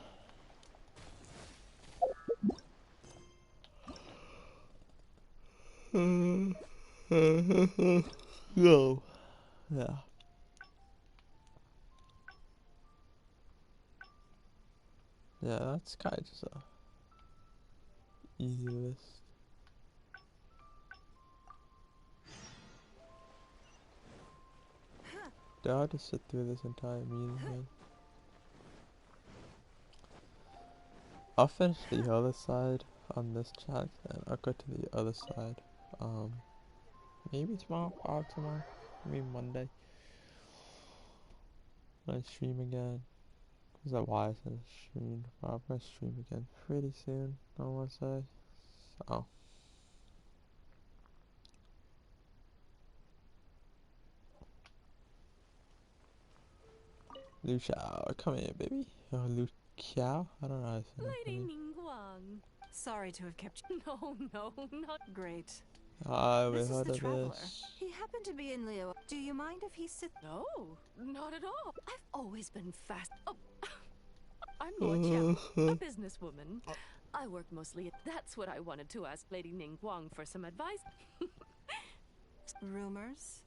Go. Yeah. Yeah, that's kind of just a easy list. Do I have to sit through this entire meeting again? I'll finish the other side on this chat and I'll go to the other side. Maybe tomorrow, or tomorrow, maybe Monday. When I stream again. Is that why I said stream? I'm gonna stream again pretty soon, I wanna say. So. Liu Xiao, come here, baby. Oh, Liu Xiao? I don't know how to say that. Lady Ningguang. Sorry to have kept you. No, not Great. We This is heard the of traveler. this. He happened to be in Liyue. Do you mind if he sits? No, not at all. I've always been fast. Oh, I'm Lord Xiao, a businesswoman. I work mostly. That's what I wanted to ask Lady Ningguang for some advice. Rumors?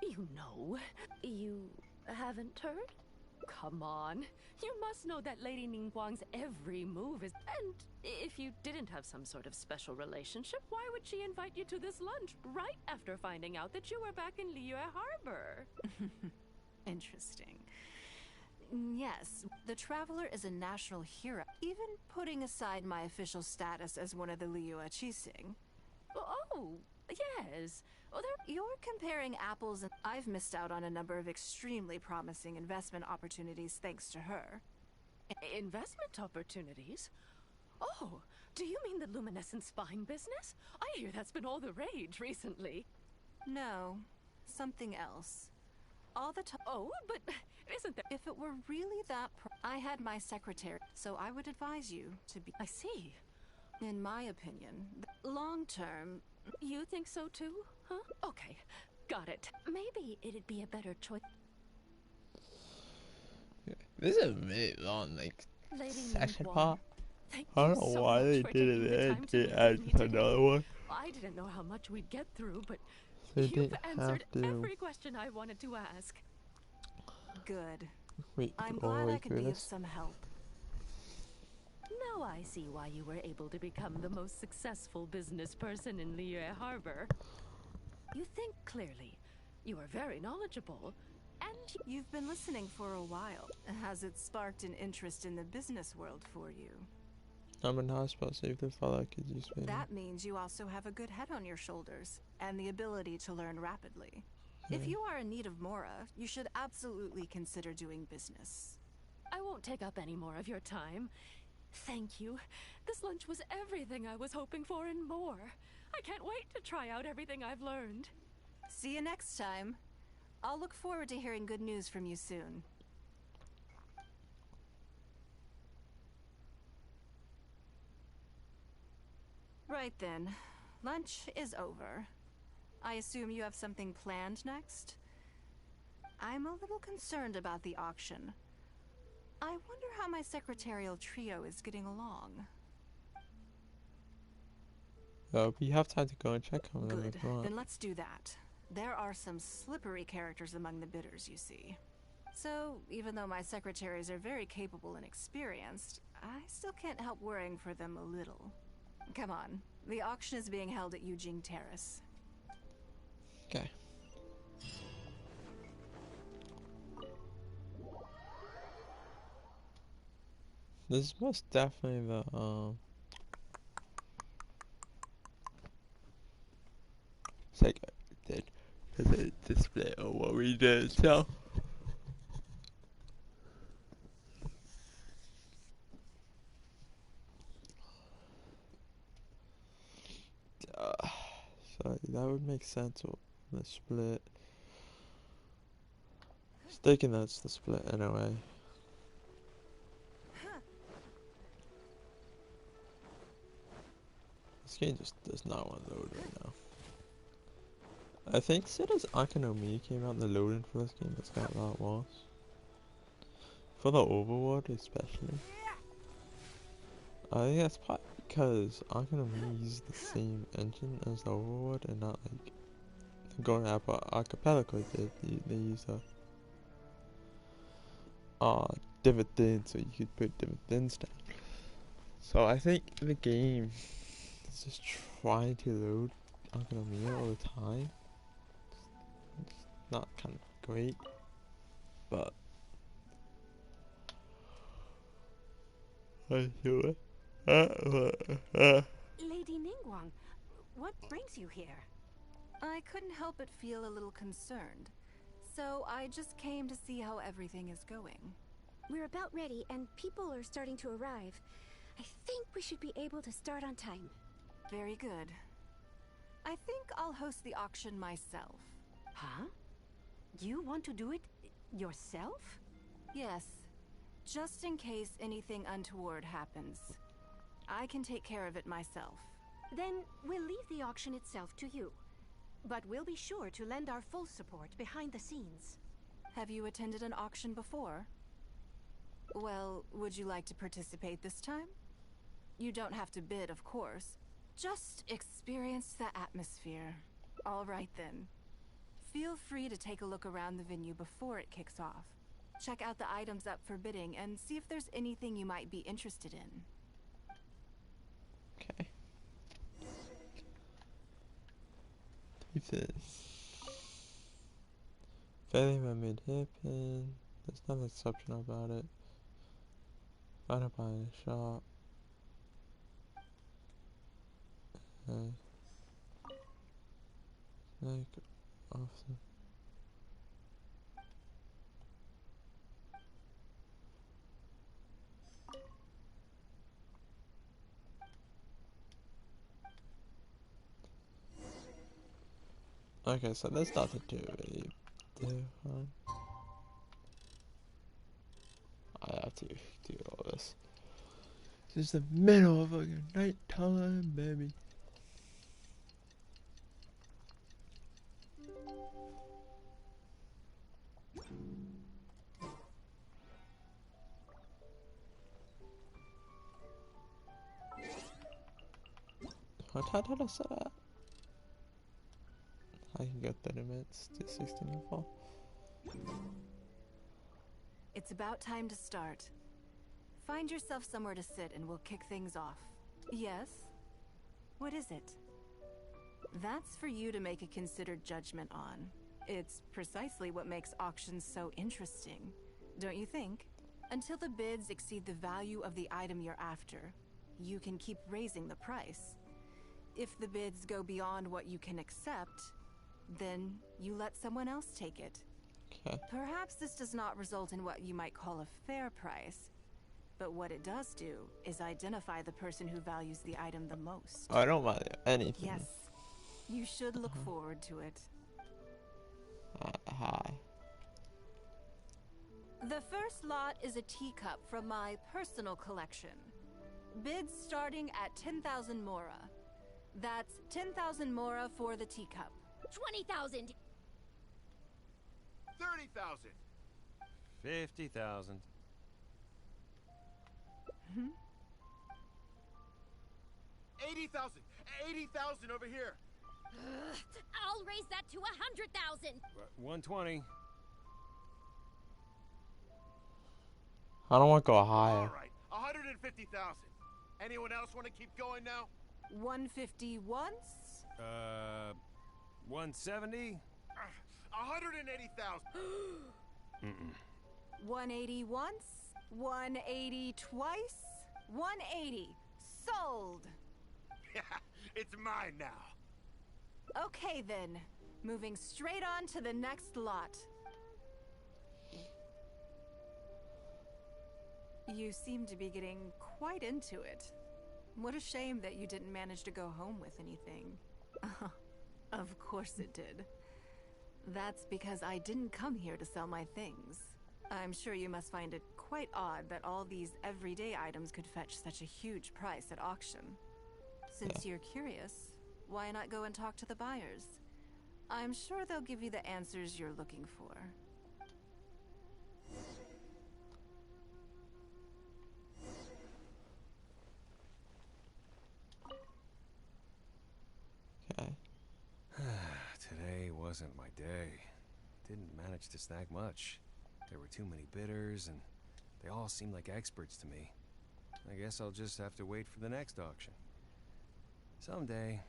You know. You haven't heard? Come on. You must know that Lady Ningguang's every move is... And if you didn't have some sort of special relationship, why would she invite you to this lunch right after finding out that you were back in Liyue Harbor? Interesting. Yes, the Traveler is a national hero, even putting aside my official status as one of the Liyue Qixing. Oh, yes. Oh, You're comparing apples and I've missed out on a number of extremely promising investment opportunities thanks to her. Investment opportunities? Oh, do you mean the luminescent spine business? I hear that's been all the rage recently. No, something else. All the time. Oh, but isn't that... If it were really that I had my secretary, so I would advise you to be... I see. In my opinion, Long term, you think so too? Huh? Okay, got it. Maybe it'd be a better choice. This is a really long, like, Lady section Ningguang, part. thank I you don't know so why much they for did taking the it time to and meet add with me today. another one. I didn't know how much we'd get through, but They you've didn't answered have to every question I wanted to ask. Good. wait I'm all the glad way I could through be of this. some help. Now I see why you were able to become the most successful business person in Liyue Harbor. You think clearly, you are very knowledgeable, and You've been listening for a while. Has it sparked an interest in the business world for you? I'm a nice spell save the file I could use me. That means you also have a good head on your shoulders and the ability to learn rapidly. If you are in need of Mora, you should absolutely consider doing business. I won't take up any more of your time. Thank you. This lunch was everything I was hoping for and more. I can't wait to try out everything I've learned. See you next time. I'll look forward to hearing good news from you soon. Right then. Lunch is over. I assume you have something planned next? I'm a little concerned about the auction. I wonder how my secretarial trio is getting along. We have time to go and check on them Good. if you want. Then let's do that. There are some slippery characters among the bidders, you see. So, even though my secretaries are very capable and experienced, I still can't help worrying for them a little. Come on. The auction is being held at Yujing Terrace. Okay. This is most definitely the second did the display of what we did, so so that would make sense with the split. Just thinking that's the split anyway. This game just does not want to load right now. I think since Akanomi came out, the loading for this game has got a lot worse. For the overworld especially. I think that's probably because Akanomi uses the same engine as the overworld and not like going Archipelago did. They use different things so you could put different things down. So I think the game is just trying to load Akanomi all the time. It's not kind of great, but I do it. Lady Ningguang, what brings you here? I couldn't help but feel a little concerned. So I just came to see how everything is going. We're about ready, and people are starting to arrive. I think we should be able to start on time. Very good. I think I'll host the auction myself. Huh? You want to do it yourself? Yes. Just in case anything untoward happens. I can take care of it myself. Then we'll leave the auction itself to you. But we'll be sure to lend our full support behind the scenes. Have you attended an auction before? Well, would you like to participate this time? You don't have to bid, of course. Just experience the atmosphere. All right then. Feel free to take a look around the venue before it kicks off. Check out the items up for bidding and see if there's anything you might be interested in. Okay. This. Fairly made hairpin. There's nothing exceptional about it. I don't buy in a shop. Like, awesome. Okay, so there's nothing to really do. I have to do all this. It's just the middle of fucking night time, baby. What time did I set at? I can go 30 minutes to 16 and fall. It's about time to start. Find yourself somewhere to sit and we'll kick things off. Yes? What is it? That's for you to make a considered judgment on. It's precisely what makes auctions so interesting, don't you think? Until the bids exceed the value of the item you're after, you can keep raising the price. If the bids go beyond what you can accept, then you let someone else take it. Okay. Perhaps this does not result in what you might call a fair price, but what it does do is identify the person who values the item the most. I don't value anything. Yes, you should look forward to it. Hi. The first lot is a teacup from my personal collection. Bids starting at 10,000 mora. That's 10,000 mora for the teacup. 20,000. 30,000. 50,000. 80,000. 80,000 over here. I'll raise that to 100,000. 120. I don't want to go higher. All right, 150,000. Anyone else want to keep going now? 150 once? 170? 180,000. 180 once? 180 twice? 180. Sold! It's mine now. Okay then. Moving straight on to the next lot. You seem to be getting quite into it. What a shame that you didn't manage to go home with anything. Of course it did. That's because I didn't come here to sell my things. I'm sure you must find it quite odd that all these everyday items could fetch such a huge price at auction. Since you're curious, why not go and talk to the buyers? I'm sure they'll give you the answers you're looking for. Okay. Today wasn't my day. Didn't manage to snag much. There were too many bidders, and they all seemed like experts to me. I guess I'll just have to wait for the next auction. Someday,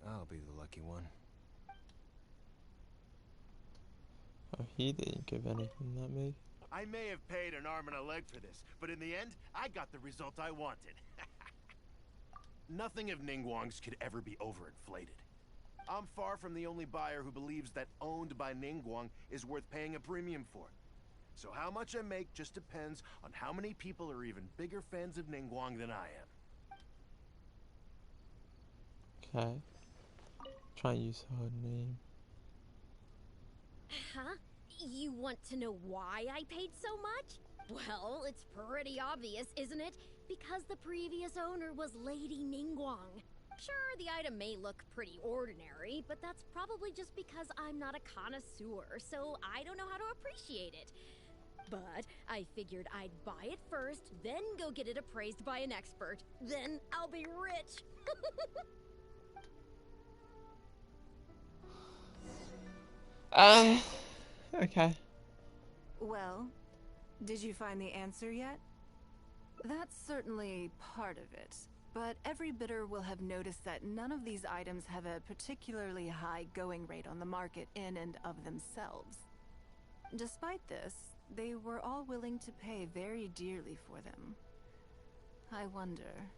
I'll be the lucky one. Oh, he didn't give anything, not me. I may have paid an arm and a leg for this, but in the end, I got the result I wanted. Nothing of Ningguang's could ever be overinflated. I'm far from the only buyer who believes that owned by Ningguang is worth paying a premium for. So how much I make just depends on how many people are even bigger fans of Ningguang than I am. Okay. Try and use her name. Huh? You want to know why I paid so much? Well, it's pretty obvious, isn't it? Because the previous owner was Lady Ningguang. Sure, the item may look pretty ordinary, but that's probably just because I'm not a connoisseur, so I don't know how to appreciate it. But I figured I'd buy it first, then go get it appraised by an expert. Then I'll be rich. Okay. Well, did you find the answer yet? That's certainly part of it, but every bidder will have noticed that none of these items have a particularly high going rate on the market in and of themselves. Despite this, they were all willing to pay very dearly for them. I wonder,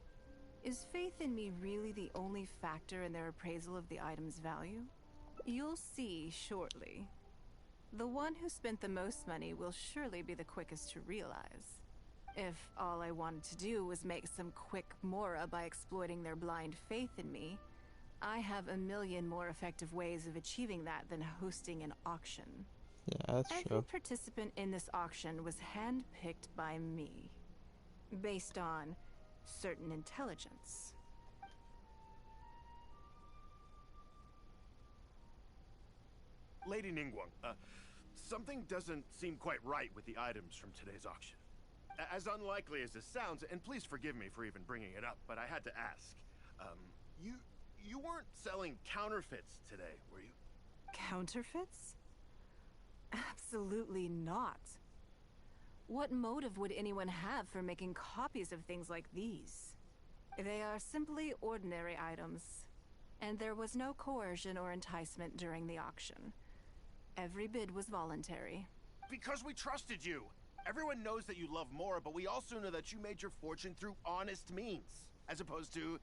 is faith in me really the only factor in their appraisal of the item's value? You'll see shortly. The one who spent the most money will surely be the quickest to realize. If all I wanted to do was make some quick mora by exploiting their blind faith in me, I have a million more effective ways of achieving that than hosting an auction. Yeah, that's Every true. participant in this auction was handpicked by me, based on certain intelligence. Lady Ningguang, something doesn't seem quite right with the items from today's auction. As unlikely as this sounds, and please forgive me for even bringing it up, but I had to ask. You weren't selling counterfeits today, were you? Counterfeits? Absolutely not. What motive would anyone have for making copies of things like these? They are simply ordinary items, and there was no coercion or enticement during the auction. Every bid was voluntary. Because we trusted you. Everyone knows that you love Mora, but we also know that you made your fortune through honest means, as opposed to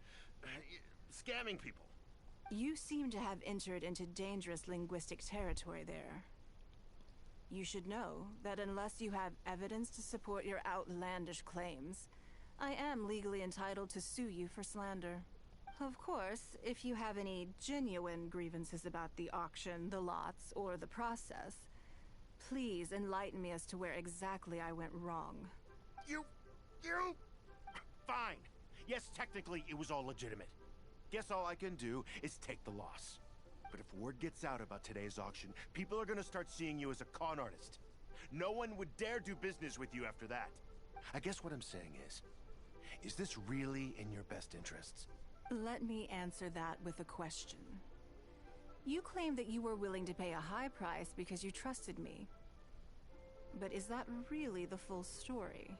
scamming people. You seem to have entered into dangerous linguistic territory there. You should know that unless you have evidence to support your outlandish claims, I am legally entitled to sue you for slander. Of course, if you have any genuine grievances about the auction, the lots, or the process, please enlighten me as to where exactly I went wrong. You... Fine. Yes, technically it was all legitimate. Guess all I can do is take the loss. But if word gets out about today's auction, people are gonna start seeing you as a con artist. No one would dare do business with you after that. I guess what I'm saying is this really in your best interests? Let me answer that with a question. You claim that you were willing to pay a high price because you trusted me. But is that really the full story?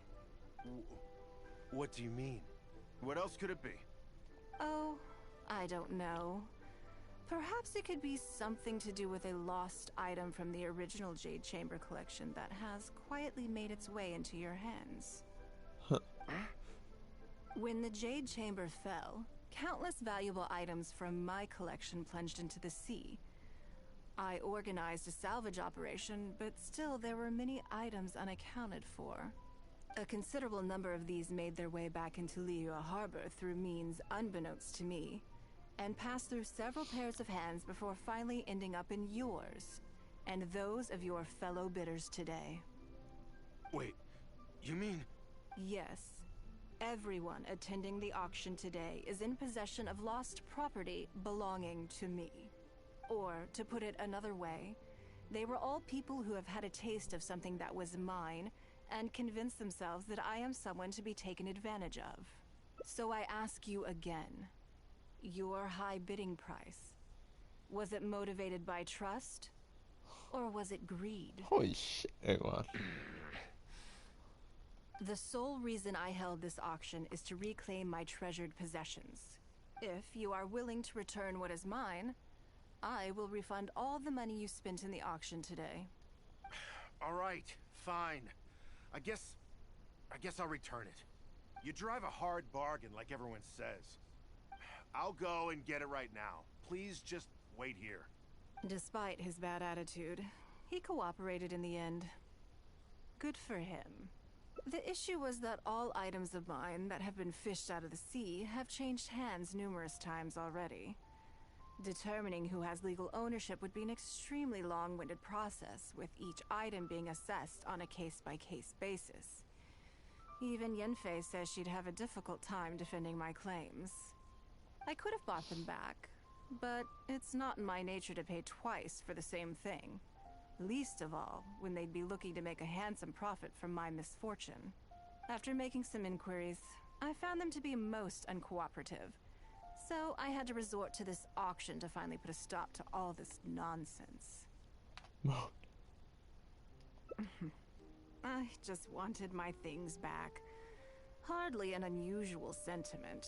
What do you mean? What else could it be? Oh, I don't know. Perhaps it could be something to do with a lost item from the original Jade Chamber collection that has quietly made its way into your hands. When the Jade Chamber fell, countless valuable items from my collection plunged into the sea. I organized a salvage operation, but still there were many items unaccounted for. A considerable number of these made their way back into Liyue Harbor through means unbeknownst to me, and passed through several pairs of hands before finally ending up in yours, and those of your fellow bidders today. Wait, you mean... Yes. Everyone attending the auction today is in possession of lost property belonging to me. Or, to put it another way, they were all people who have had a taste of something that was mine and convinced themselves that I am someone to be taken advantage of. So I ask you again, your high bidding price, was it motivated by trust, or was it greed? Holy shit, everyone. The sole reason I held this auction is to reclaim my treasured possessions. If you are willing to return what is mine, I will refund all the money you spent in the auction today. All right, fine. I guess I'll return it. You drive a hard bargain like everyone says. I'll go and get it right now. Please just wait here. Despite his bad attitude, he cooperated in the end. Good for him. The issue was that all items of mine that have been fished out of the sea have changed hands numerous times already. Determining who has legal ownership would be an extremely long-winded process, with each item being assessed on a case-by-case basis. Even Yenfei says she'd have a difficult time defending my claims. I could have bought them back, but it's not in my nature to pay twice for the same thing. Least of all, when they'd be looking to make a handsome profit from my misfortune. After making some inquiries, I found them to be most uncooperative. So I had to resort to this auction to finally put a stop to all this nonsense. I just wanted my things back. Hardly an unusual sentiment.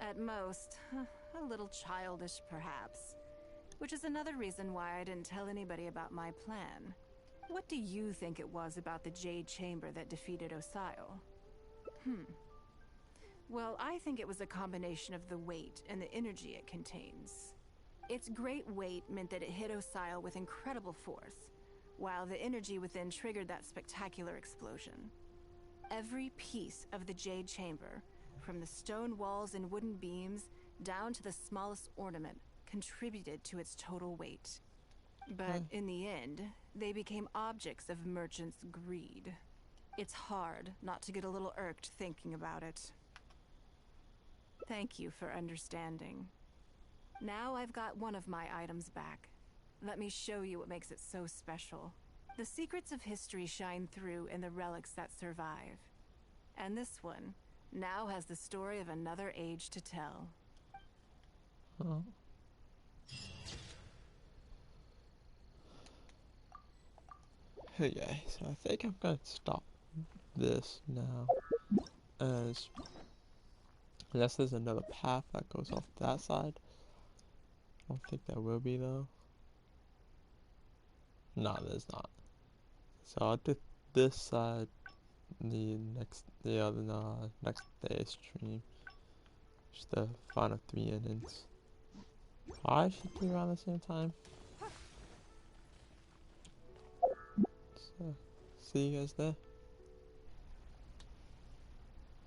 At most, a little childish perhaps. Which is another reason why I didn't tell anybody about my plan. What do you think it was about the Jade Chamber that defeated Osile? Well, I think it was a combination of the weight and the energy it contains. Its great weight meant that it hit Osile with incredible force, while the energy within triggered that spectacular explosion. Every piece of the Jade Chamber, from the stone walls and wooden beams down to the smallest ornament, contributed to its total weight. But in the end, they became objects of merchants' greed. It's hard not to get a little irked thinking about it. Thank you for understanding. Now I've got one of my items back. Let me show you what makes it so special. The secrets of history shine through in the relics that survive. And this one now has the story of another age to tell. Oh. Okay, so I think I'm gonna stop this now, as unless there's another path that goes off that side. I don't think there will be though. No, there's not. So I'll do this side the other next day stream. Just the final 3 endings. I should be around the same time. So see you guys there.